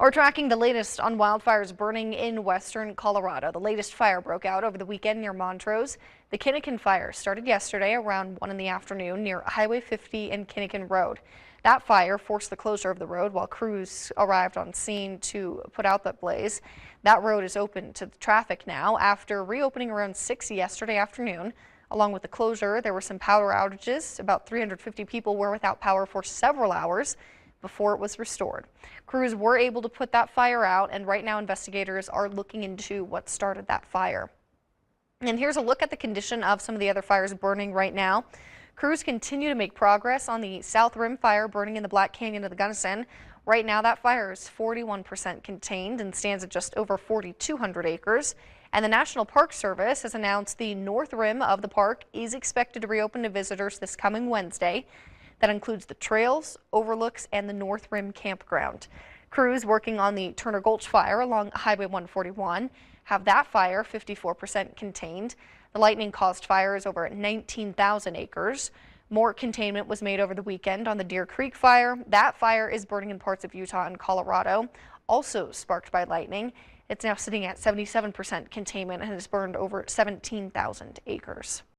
We're tracking the latest on wildfires burning in western Colorado. The latest fire broke out over the weekend near Montrose. The Kinnikin fire started yesterday around 1 in the afternoon near Highway 50 and Kinnikin Road. That fire forced the closure of the road while crews arrived on scene to put out that blaze. That road is open to traffic now after reopening around 6 yesterday afternoon. Along with the closure, there were some power outages. About 350 people were without power for several hours before it was restored. Crews were able to put that fire out, and right now investigators are looking into what started that fire. And here's a look at the condition of some of the other fires burning right now. Crews continue to make progress on the South Rim fire burning in the Black Canyon of the Gunnison. Right now that fire is 41% contained and stands at just over 4,200 acres. And the National Park Service has announced the North Rim of the park is expected to reopen to visitors this coming Wednesday. That includes the trails, overlooks, and the North Rim campground. Crews working on the Turner Gulch fire along Highway 141 have that fire 54% contained. The lightning caused fires over 19,000 acres. More containment was made over the weekend on the Deer Creek fire. That fire is burning in parts of Utah and Colorado, also sparked by lightning. It's now sitting at 77% containment and has burned over 17,000 acres.